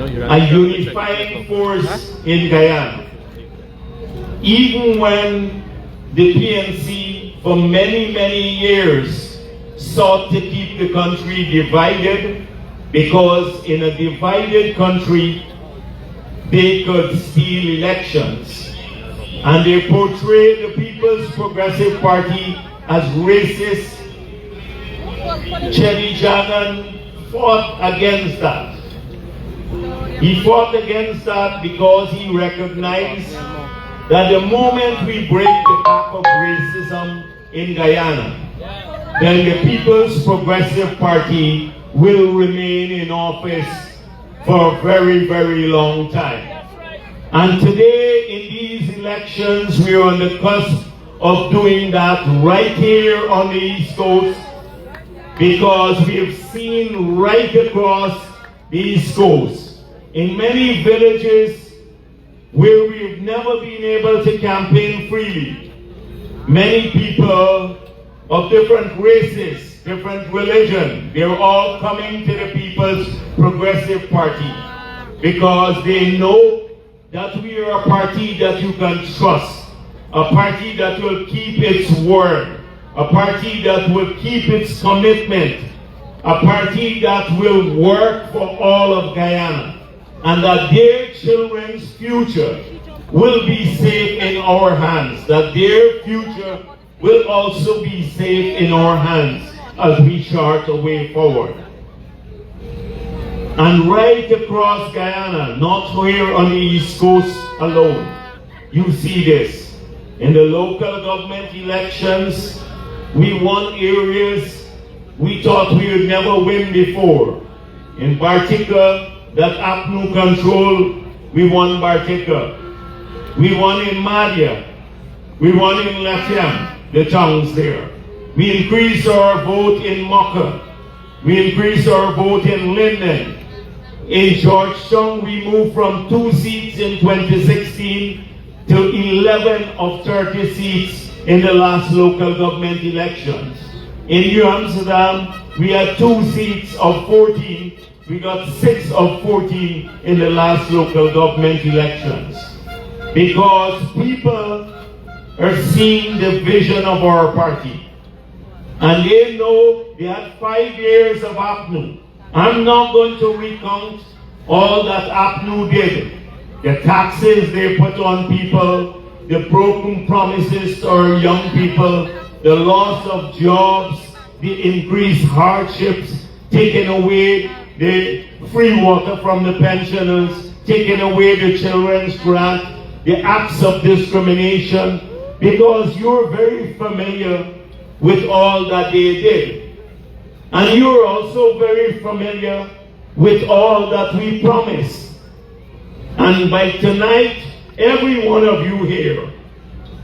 a unifying force in Guyana. Even when the PNC for many, many years sought to keep the country divided, because in a divided country, they could steal elections. And they portrayed the People's Progressive Party as racist. Chelly Jagan fought against that. He fought against that because he recognized that the moment we break the back of racism in Guyana, then the People's Progressive Party will remain in office for a very, very long time. And today in these elections, we are on the cusp of doing that right here on the East Coast, because we have seen right across the East Coast, in many villages where we've never been able to campaign freely, many people of different races, different religion, they're all coming to the People's Progressive Party because they know that we are a party that you can trust, a party that will keep its word, a party that will keep its commitment, a party that will work for all of Guyana, and that their children's future will be safe in our hands, that their future will also be safe in our hands as we chart a way forward. And right across Guyana, not here on the East Coast alone, you see this. In the local government elections, we won areas we thought we would never win before. In Bartica, that APNU control, we won Bartica. We won in Madia. We won in Latiam, the towns there. We increased our vote in Mocha. We increased our vote in Linden. In Georgetown, we moved from 2 seats in 2016 to 11 of 30 seats in the last local government elections. In New Amsterdam, we had 2 seats of 14. We got 6 of 14 in the last local government elections. Because people are seeing the vision of our party. And they know they had 5 years of APNU. I'm not going to recount all that APNU did. The taxes they put on people, the broken promises to our young people, the loss of jobs, the increased hardships, taking away the free water from the pensioners, taking away the children's grant, the acts of discrimination, because you're very familiar with all that they did. And you're also very familiar with all that we promised. And by tonight, every one of you here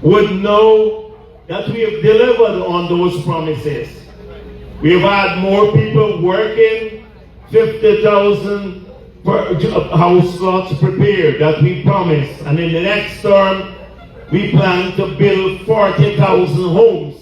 would know that we have delivered on those promises. We've had more people working, 50,000 house slots prepared that we promised. And in the next term, we plan to build 40,000 homes.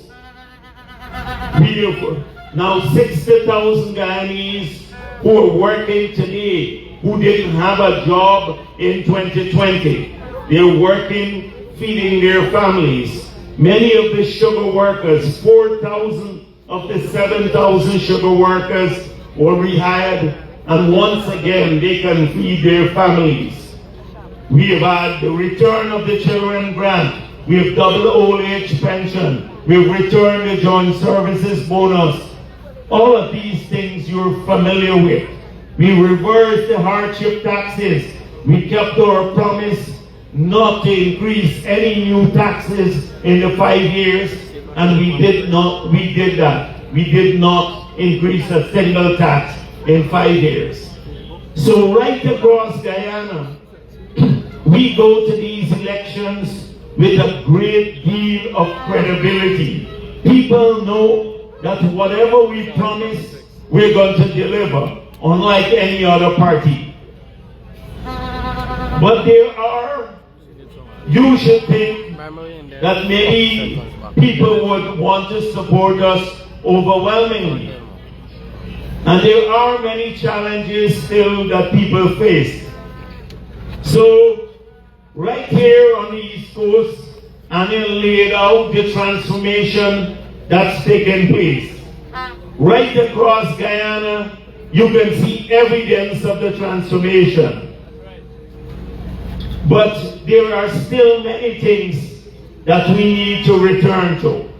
We have now 60,000 Guyanese who are working today, who didn't have a job in 2020. They're working, feeding their families. Many of the sugar workers, 4,000 of the 7,000 sugar workers were rehired, and once again they can feed their families. We have had the return of the children grant. We have doubled old age pension. We've returned the joint services bonus. All of these things you're familiar with. We reversed the hardship taxes. We kept our promise not to increase any new taxes in the 5 years, and we did that. We did not increase a single tax in 5 years. So right across Guyana, we go to these elections with a great deal of credibility. People know that whatever we promise, we're going to deliver, unlike any other party. But you should think that maybe people would want to support us overwhelmingly. And there are many challenges still that people face. So, right here on the East Coast, and it laid out the transformation that's taken place. Right across Guyana, you can see evidence of the transformation. But there are still many things that we need to return to.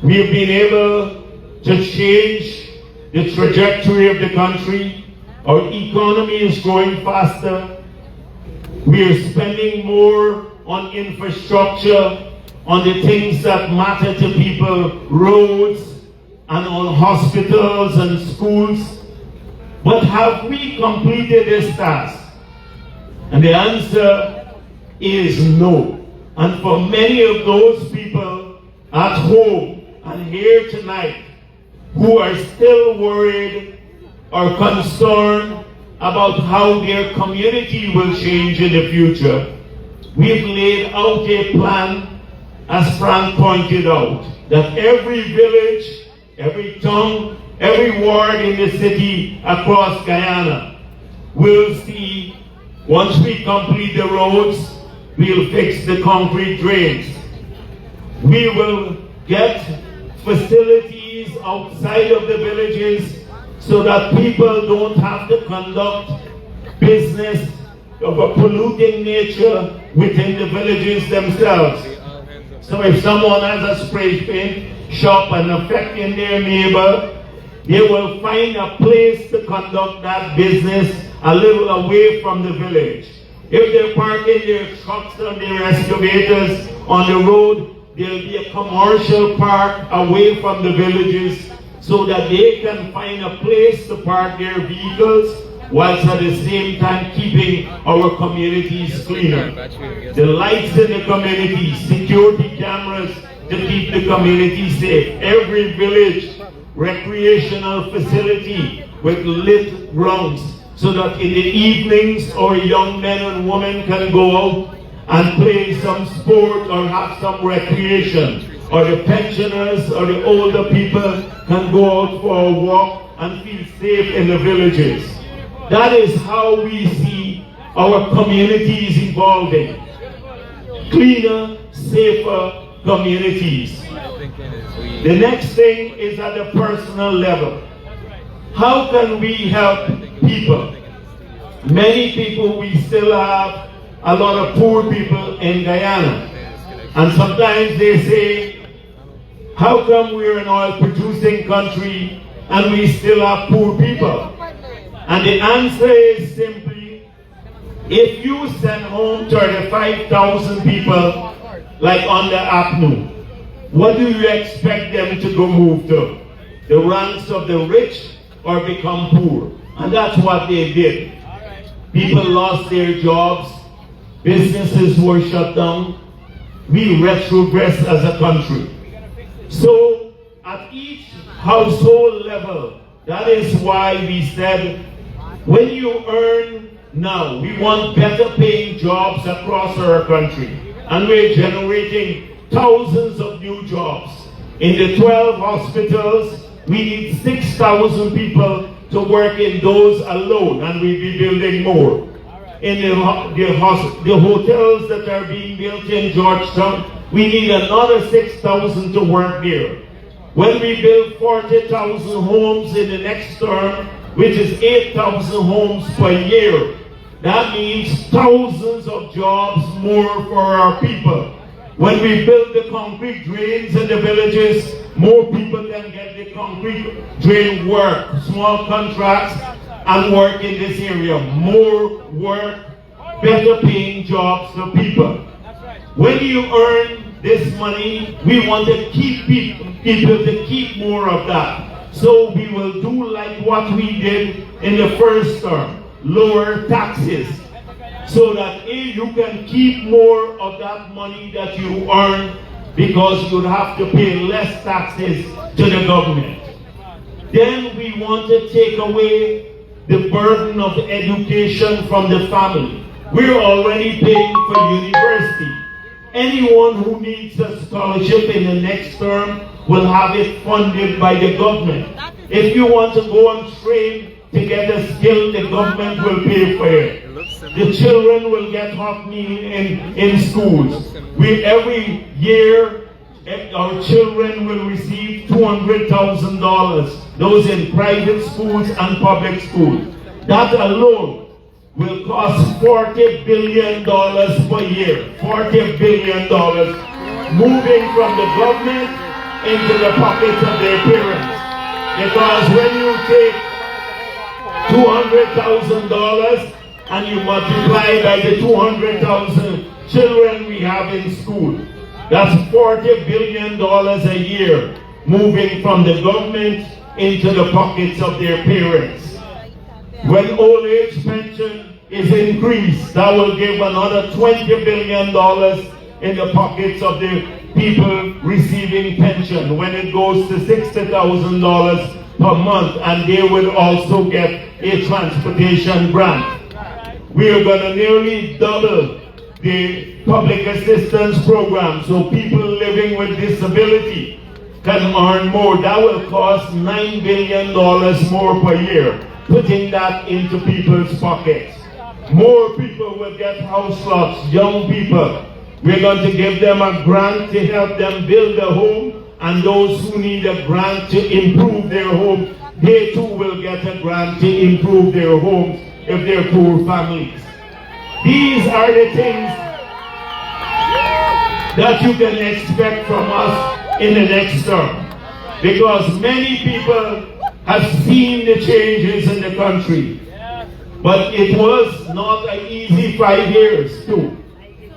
We've been able to change the trajectory of the country. Our economy is growing faster. We are spending more on infrastructure, on the things that matter to people, roads, and on hospitals and schools. But have we completed this task? And the answer is no. And for many of those people at home and here tonight who are still worried or concerned about how their community will change in the future, we've laid out a plan, as Frank pointed out, that every village, every town, every ward in the city across Guyana will see, once we complete the roads, we'll fix the concrete drains. We will get facilities outside of the villages so that people don't have to conduct business of a polluting nature within the villages themselves. So if someone has a spray paint shop and affecting their neighbor, they will find a place to conduct that business a little away from the village. If they're parking their trucks and their excavators on the road, there'll be a commercial park away from the villages so that they can find a place to park their vehicles whilst at the same time keeping our communities cleaner. The lights in the community, security cameras to keep the community safe. Every village recreational facility with lit grounds so that in the evenings our young men and women can go out and play some sport or have some recreation. Or the pensioners or the older people can go out for a walk and feel safe in the villages. That is how we see our communities evolving. Cleaner, safer communities. The next thing is at the personal level. How can we help people? Many people, we still have a lot of poor people in Guyana. And sometimes they say, how come we're an oil-producing country and we still have poor people? And the answer is simply, if you send home 35,000 people, like on the APNU, what do you expect them to go move to? The ranks of the rich or become poor? And that's what they did. People lost their jobs, businesses were shut down, we retrogressed as a country. So, at each household level, that is why we said, when you earn now, we want better paying jobs across our country. And we're generating thousands of new jobs. In the 12 hospitals, we need 6,000 people to work in those alone, and we'll be building more. In the hotels that are being built in Georgetown, we need another 6,000 to work there. When we build 40,000 homes in the next term, which is 8,000 homes per year, that means thousands of jobs more for our people. When we build the concrete drains in the villages, more people can get the concrete drain work, small contracts, and work in this area. More work, better paying jobs for people. When you earn this money, we want to keep people to keep more of that. So we will do like what we did in the first term, lower taxes, so that you can keep more of that money that you earn because you'd have to pay less taxes to the government. Then we want to take away the burden of education from the family. We're already paying for university. Anyone who needs a scholarship in the next term will have it funded by the government. If you want to go and train to get a skill, the government will pay for it. the children will get hot meal in schools. Every year, our children will receive $200,000, those in private schools and public schools. That alone will cost $40 billion per year. $40 billion moving from the government into the pockets of their parents. Because when you take $200,000 and you multiply by the 200,000 children we have in school, that's $40 billion a year moving from the government into the pockets of their parents. When old age pension is increased, that will give another $20 billion in the pockets of the people receiving pension when it goes to $60,000 per month, and they will also get a transportation grant. We are going to nearly double the public assistance program so people living with disability can earn more. That will cost $9 billion more per year, putting that into people's pockets. More people will get house lots, young people. We're going to give them a grant to help them build a home, and those who need a grant to improve their home, they too will get a grant to improve their homes if they're poor families. These are the things that you can expect from us in the next term, because many people have seen the changes in the country, but it was not an easy 5 years too.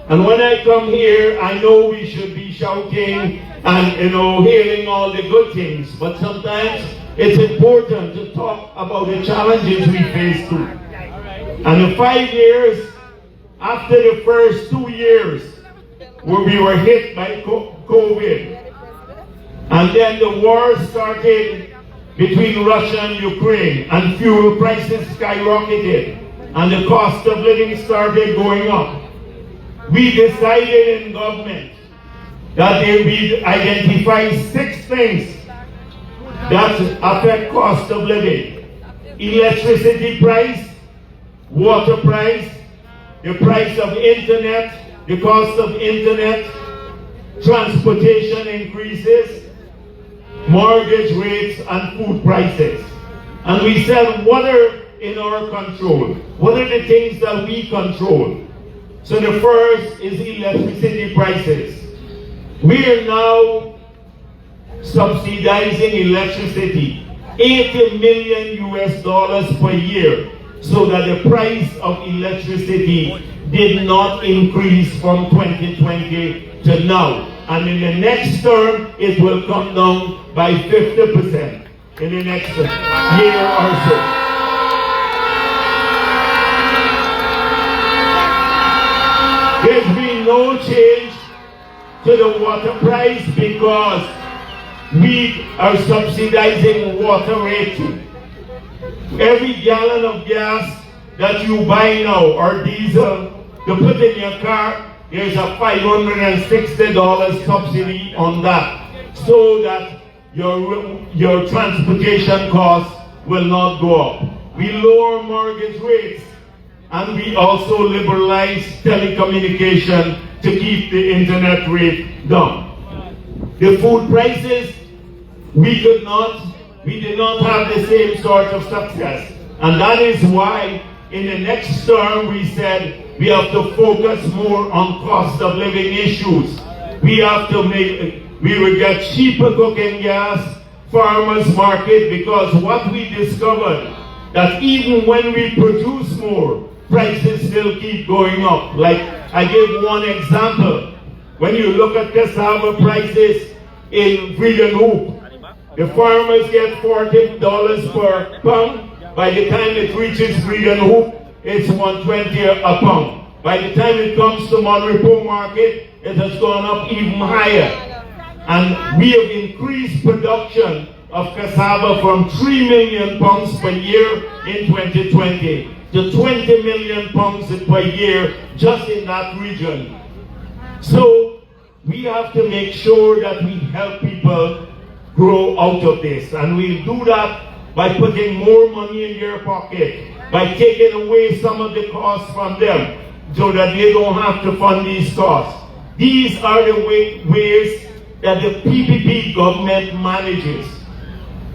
And when I come here, I know we should be shouting and hailing all the good things, but sometimes it's important to talk about the challenges we face too. And the 5 years, after the first 2 years, where we were hit by COVID, and then the war started between Russia and Ukraine, and fuel prices skyrocketed, and the cost of living started going up. We decided in government that we identify 6 things that affect cost of living: electricity price, water price, the price of internet, the cost of internet, transportation increases, mortgage rates, and food prices. And we said, what are in our control? What are the things that we control? So the first is electricity prices. We are now subsidizing electricity, $80 million per year, so that the price of electricity did not increase from 2020 to now. And in the next term, it will come down by 50% in the next year or so. There's been no change to the water price because we are subsidizing water rate. Every gallon of gas that you buy now, or diesel, to put in your car, there's a $560 subsidy on that, so that your transportation costs will not go up. We lower mortgage rates, and we also liberalize telecommunication to keep the internet rate down. The food prices, we did not have the same sort of success. And that is why in the next term we said we have to focus more on cost of living issues. We will get cheaper cooking gas, farmers market, because what we discovered, that even when we produce more, prices still keep going up. Like, I give one example. When you look at cassava prices in Freedom Hoop, the farmers get $40 per pound. By the time it reaches Freedom Hoop, it's $120 a pound. By the time it comes to Monrepo market, it has gone up even higher. And we have increased production of cassava from 3 million pounds per year in 2020 to 20 million pounds per year just in that region. So we have to make sure that we help people grow out of this, and we'll do that by putting more money in their pocket. by taking away some of the costs from them so that they don't have to fund these costs. These are the ways that the PPP government manages.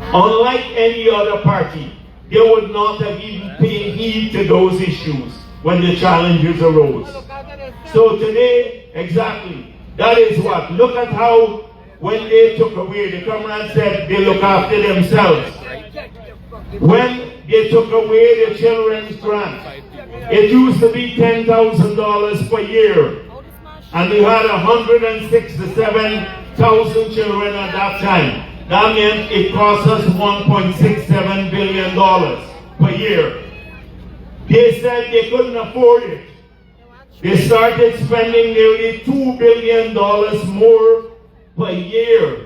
Unlike any other party, they would not have even paid heed to those issues when the challenges arose. So today, exactly, that is what. Look at how when they took away, the comrade said they look after themselves. When they took away the children's grant, it used to be $10,000 per year. And we had 167,000 children at that time. That meant it cost us $1.67 billion per year. They said they couldn't afford it. They started spending nearly $2 billion more per year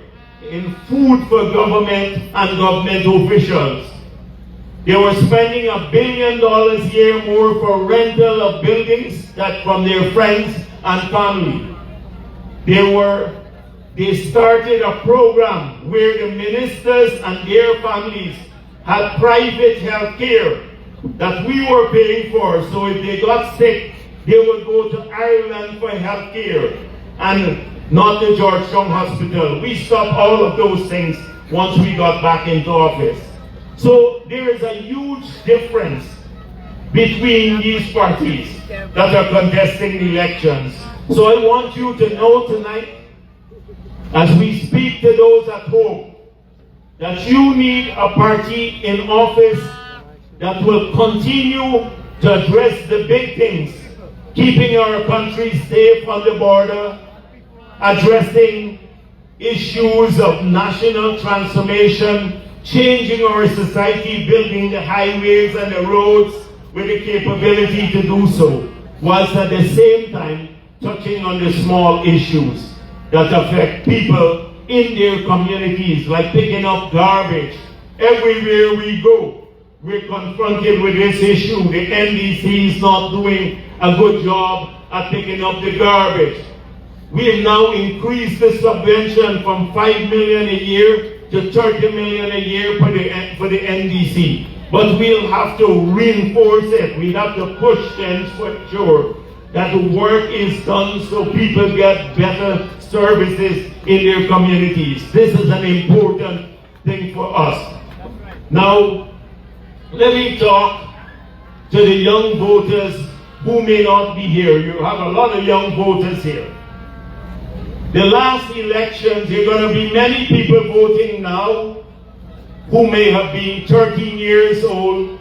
in food for government and government officials. They were spending $1 billion a year more for rental of buildings that from their friends and family. They started a program where the ministers and their families had private health care that we were paying for. So if they got sick, they would go to Ireland for health care and not the Georgetown Hospital. We stopped all of those things once we got back into office. So there is a huge difference between these parties that are contesting the elections. So I want you to know tonight, as we speak to those at home, that you need a party in office that will continue to address the big things, keeping our country safe on the border, addressing issues of national transformation, changing our society, building the highways and the roads with the capability to do so, whilst at the same time touching on the small issues that affect people in their communities, like picking up garbage. Everywhere we go, we're confronted with this issue. The NDC is not doing a good job at picking up the garbage. We have now increased the subvention from $5 million a year to $30 million a year for the NDC. But we'll have to reinforce it. We have to push to ensure that the work is done so people get better services in their communities. This is an important thing for us. Now, let me talk to the young voters who may not be here. You have a lot of young voters here. The last elections, there are going to be many people voting now who may have been 13 years old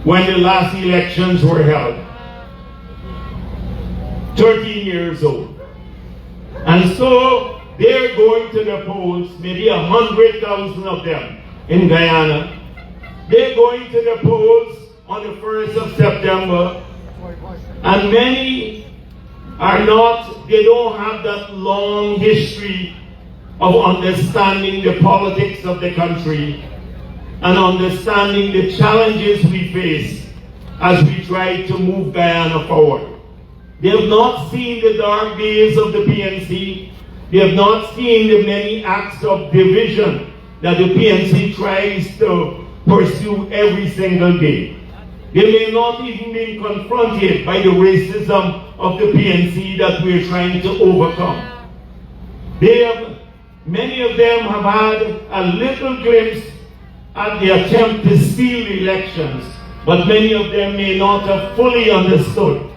when the last elections were held. 13 years old. And so they're going to the polls, maybe 100,000 of them in Guyana. They're going to the polls on the 1st of September, and many are not, they don't have that long history of understanding the politics of the country and understanding the challenges we face as we try to move Guyana forward. They have not seen the dark days of the PNC. They have not seen the many acts of division that the PNC tries to pursue every single day. They may not even be confronted by the racism of the PNC that we're trying to overcome. Many of them have had a little glimpse at the attempt to steal elections, but many of them may not have fully understood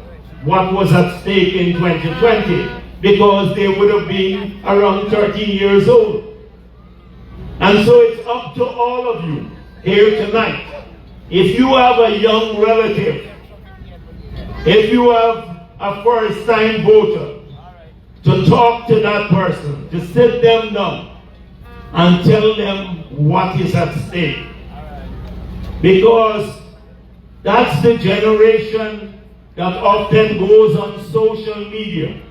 what was at stake in 2020, because they would have been around 13 years old. And so it's up to all of you here tonight. If you have a young relative, if you have a first-time voter, to talk to that person, to sit them down and tell them what is at stake. Because that's the generation that often goes on social media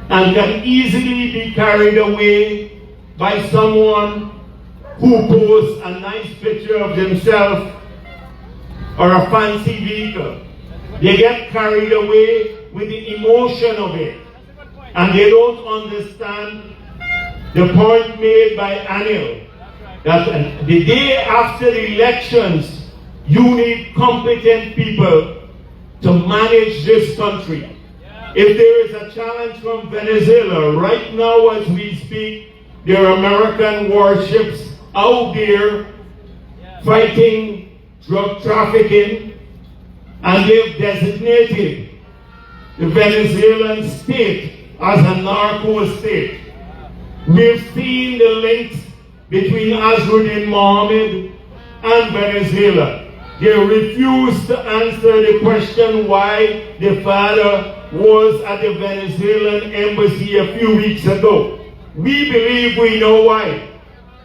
and can easily be carried away by someone who posts a nice picture of themselves or a fancy vehicle. They get carried away with the emotion of it, and they don't understand the point made by Anil that the day after the elections, You need competent people to manage this country. If there is a challenge from Venezuela, right now as we speak, there are American warships out there fighting drug trafficking, and they've designated the Venezuelan state as a narco state. We've seen the links between Azruddin Mohammed and Venezuela. They refused to answer the question why the father was at the Venezuelan embassy a few weeks ago. We believe we know why.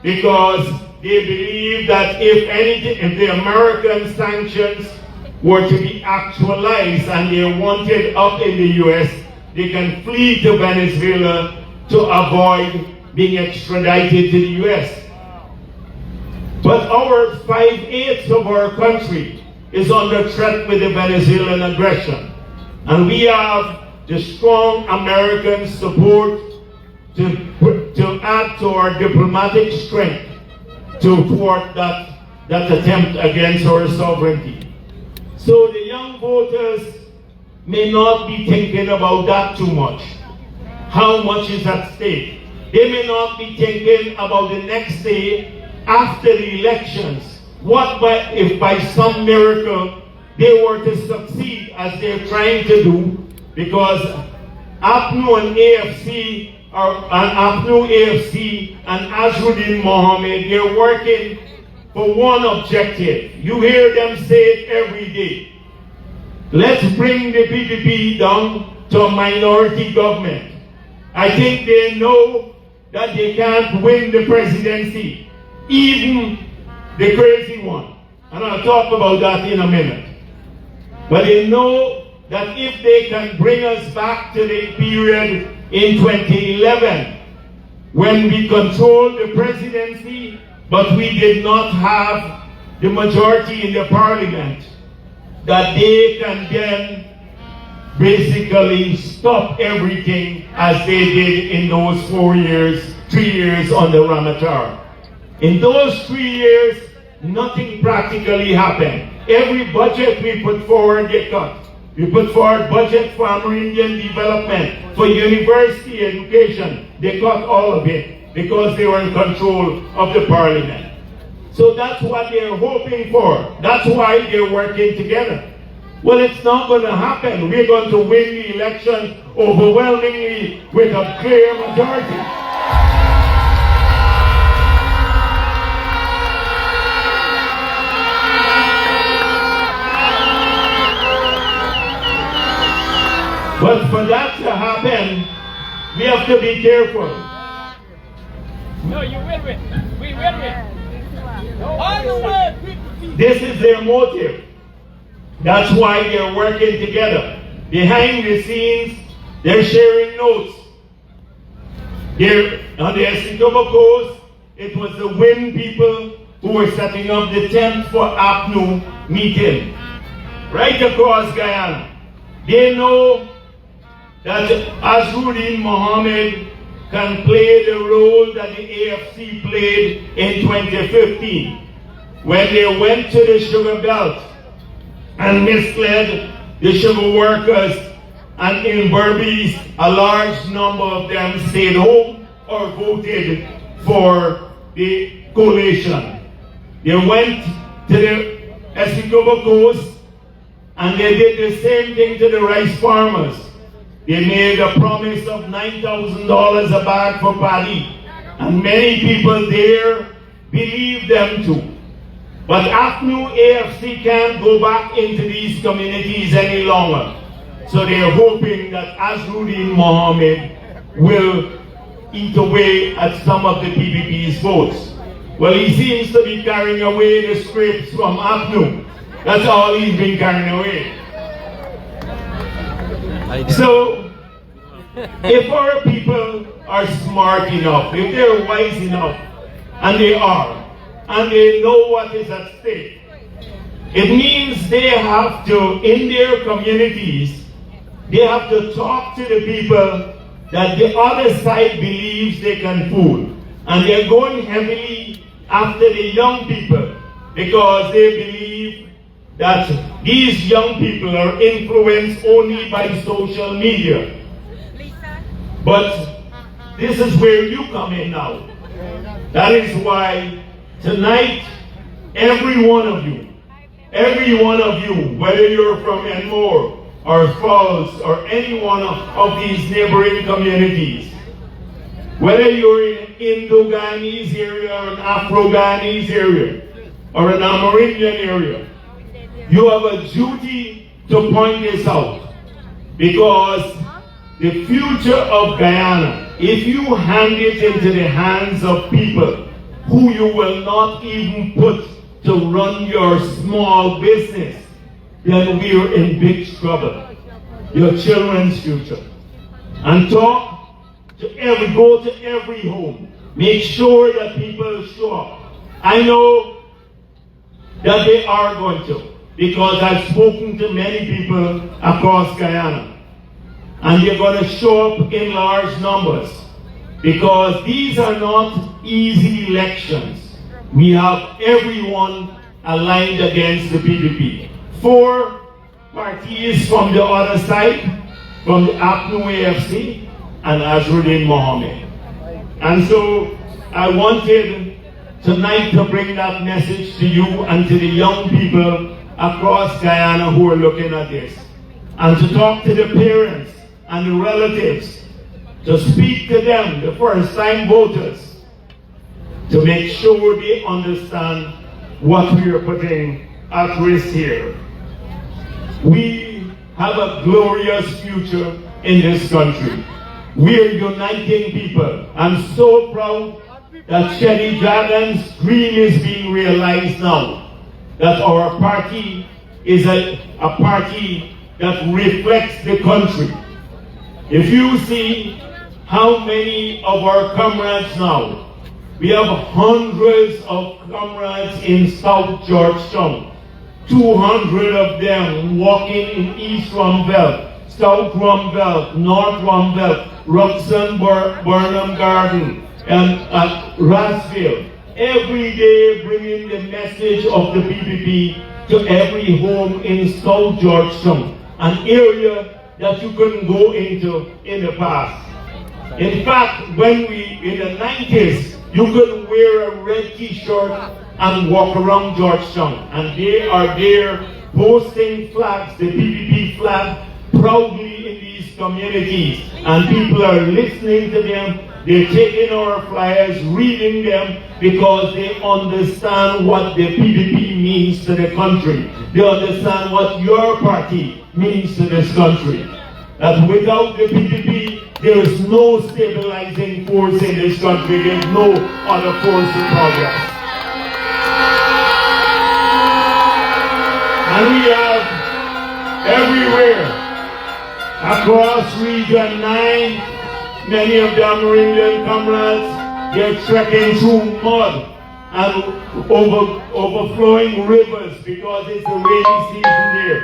Because they believe that if the American sanctions were to be actualized and they're wanted up in the US, they can flee to Venezuela to avoid being extradited to the US. But our 5/8 of our country is under threat with the Venezuelan aggression. And we have the strong American support to add to our diplomatic strength to thwart that attempt against our sovereignty. So the young voters may not be thinking about that too much. How much is at stake? They may not be thinking about the next day after the elections. What if by some miracle they were to succeed as they're trying to do? Because APNU and AFC and Azruddin Mohammed, they're working for one objective. You hear them say it every day. Let's bring the PPP down to a minority government. I think they know that they can't win the presidency, even the crazy one. And I'll talk about that in a minute. But they know that if they can bring us back to the period in 2011, when we controlled the presidency, but we did not have the majority in the parliament, that they can then basically stop everything as they did in those 3 years under Ramatar. In those 3 years, nothing practically happened. Every budget we put forward, they cut. We put forward budget for Amerindian development, for university education. They cut all of it because they were in control of the parliament. So that's what they're hoping for. That's why they're working together. Well, it's not going to happen. We're going to win the election overwhelmingly with a clear majority. But for that to happen, we have to be careful. No, you will win. We will win. All the way. This is their motive. That's why they're working together. Behind the scenes, they're sharing notes. On the Essequibo Coast, it was the WIN people who were setting up the tent for APNU meeting. Right across Guyana. They know that Azruddin Mohammed can play the role that the AFC played in 2015 when they went to the sugar belt and misled the sugar workers, and in Berbice, a large number of them stayed home or voted for the coalition. They went to the Essequibo Coast and they did the same thing to the rice farmers. They made a promise of $9,000 a bag for paddy, and many people there believed them too. But APNU AFC can't go back into these communities any longer. So they're hoping that Azruddin Mohammed will eat away at some of the PPP's votes. Well, he seems to be carrying away the scripts from APNU. That's all he's been carrying away. So, if our people are smart enough, if they're wise enough, and they are, and they know what is at stake, it means they have to, in their communities, they have to talk to the people that the other side believes they can fool. And they're going heavily after the young people because they believe that these young people are influenced only by social media. But this is where you come in now. That is why tonight, every one of you, whether you're from Enmore or Falls or any one of these neighboring communities, whether you're in Indo-Guyanese area or an Afro-Guyanese area or an Amerindian area, you have a duty to point this out, because the future of Guyana, if you hand it into the hands of people who you will not even put to run your small business, then we're in big trouble. Your children's future. And go to every home. Make sure that people show up. I know that they are going to, because I've spoken to many people across Guyana. And they're going to show up in large numbers, because these are not easy elections. We have everyone aligned against the PPP. 4 parties from the other side, from the APNU AFC and Azruddin Mohammed. And so I wanted tonight to bring that message to you and to the young people across Guyana who are looking at this, and to talk to the parents and the relatives, to speak to them, the first-time voters, to make sure they understand what we are putting at risk here. We have a glorious future in this country. We are uniting people. I'm so proud that Shelly Dragon's dream is being realized now, that our party is a party that reflects the country. If you see how many of our comrades now, we have hundreds of comrades in South Georgetown, 200 of them walking in East Rumbelt, South Rumbelt, North Rumbelt, Ruxton, Burnham Garden, and Rasville, every day bringing the message of the PPP to every home in South Georgetown, an area that you couldn't go into in the past. In fact, in the 90s, you could wear a red t-shirt and walk around Georgetown. And they are there posting flags, the PPP flag, proudly in these communities. And people are listening to them. They're taking our flyers, reading them, because they understand what the PPP means to the country. They understand what your party means to this country. That without the PPP, there is no stabilizing force in this country. There's no other force in progress. And we have everywhere, across Region 9, many of the Amerindian comrades, they're trekking through mud and overflowing rivers, because it's the rainy season there.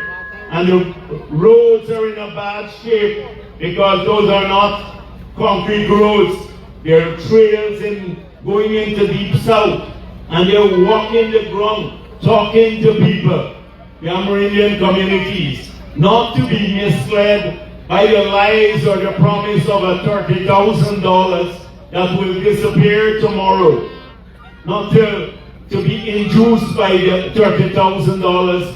And the roads are in a bad shape, because those are not concrete roads. They're trails going into deep south. And they're walking the ground, talking to people, the Amerindian communities, not to be misled by the lies or the promise of a $30,000 that will disappear tomorrow. Not to be induced by the $30,000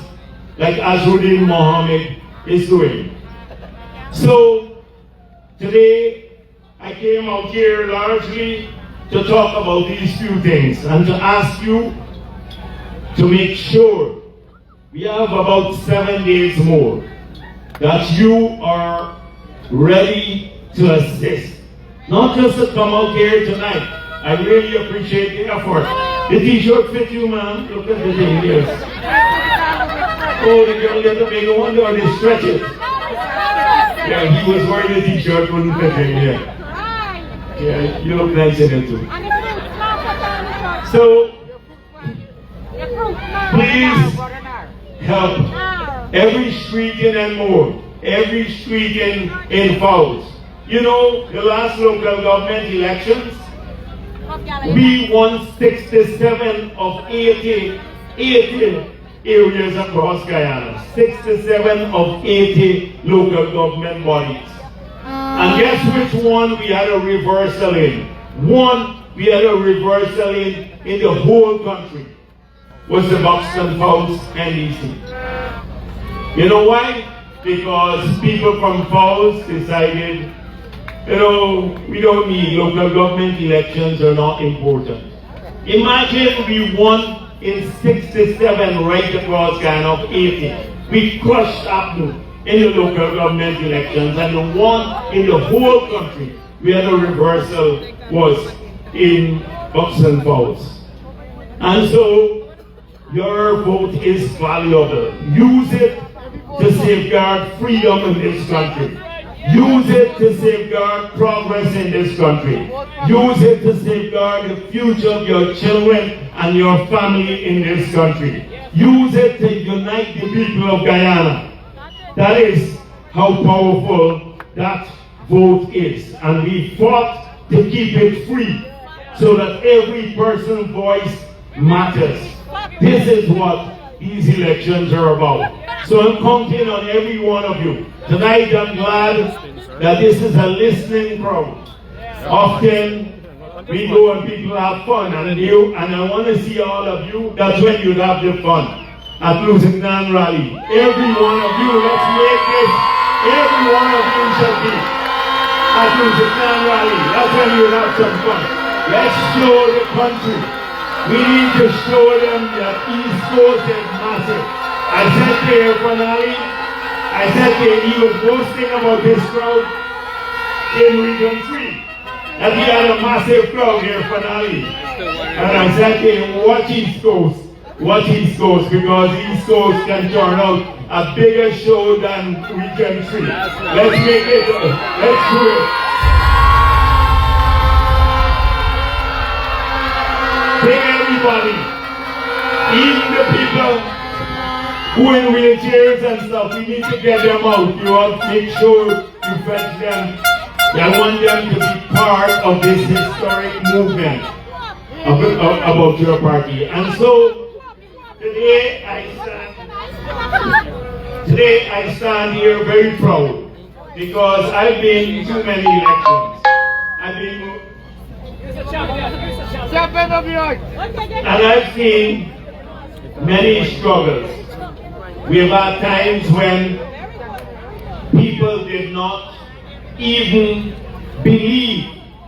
like Azruddin Mohammed is doing. So today I came out here largely to talk about these few things and to ask you to make sure we have about 7 days more that you are ready to assist. Not just to come out here tonight. I really appreciate the effort. The t-shirt fit you, man. Look at the thing, yes. Oh, the girl get the big one, or they stretch it. Yeah, he was wearing the t-shirt, wouldn't fit him, yeah. Yeah, you look nice in it too. So, please help. Every street in Enmore, every street in Falls. You know, the last local government elections, we won 67 of 80 areas across Guyana, 67 of 80 local government bodies. And guess which one we had a reversal in? One we had a reversal in the whole country was the Buxton Falls NDC. You know why? Because people from Falls decided, we don't need local government elections, are not important. Imagine we won in 67 right across Guyana of 80. We crushed APNU in the local government elections, and the one in the whole country where the reversal was in Buxton Falls. And so your vote is valuable. Use it to safeguard freedom in this country. Use it to safeguard progress in this country. Use it to safeguard the future of your children and your family in this country. Use it to unite the people of Guyana. That is how powerful that vote is. And we fought to keep it free so that every person's voice matters. This is what these elections are about. So I'm counting on every one of you. Tonight I'm glad that this is a listening crowd. Often we go and people have fun, and I want to see all of you. That's when you have the fun at Lusignan Rally. Every one of you, let's make this. Every one of you shall be at Lusignan Rally. That's when you have some fun. Let's show the country. We need to show them that East Coast is massive. I said to Fanali, he was boasting about this crowd in Region 3. That we had a massive crowd here, Fanali. And I said to him, watch East Coast, because East Coast can turn out a bigger show than Region 3. Let's make it, let's do it. Bring everybody, even the people who in wheelchairs and stuff, we need to get them out. You want to make sure you fetch them. I want them to be part of this historic movement about your party. And so today I stand here very proud because I've been to many elections. And I've seen many struggles. We have had times when people did not even believe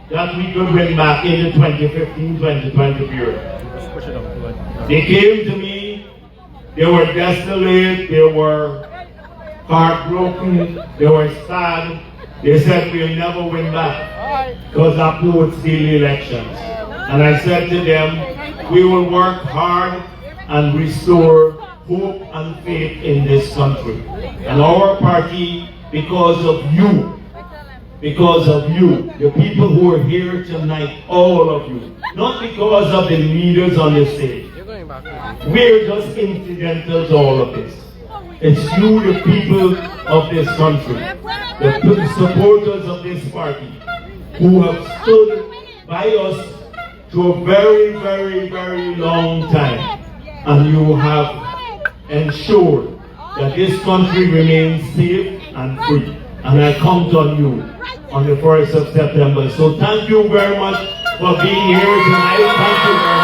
that we could win back in the 2015-2020 period. They came to me, they were desolate, they were heartbroken, they were sad. They said we'll never win back because APNU would steal the elections. And I said to them, we will work hard and restore hope and faith in this country. And our party, because of you, the people who are here tonight, all of you, not because of the leaders on the stage. We're just incidental to all of this. It's you, the people of this country, the supporters of this party, who have stood by us to a very, very, very long time. And you have ensured that this country remains safe and free. And I count on you on the 1st of September. So thank you very much for being here tonight. Thank you very much.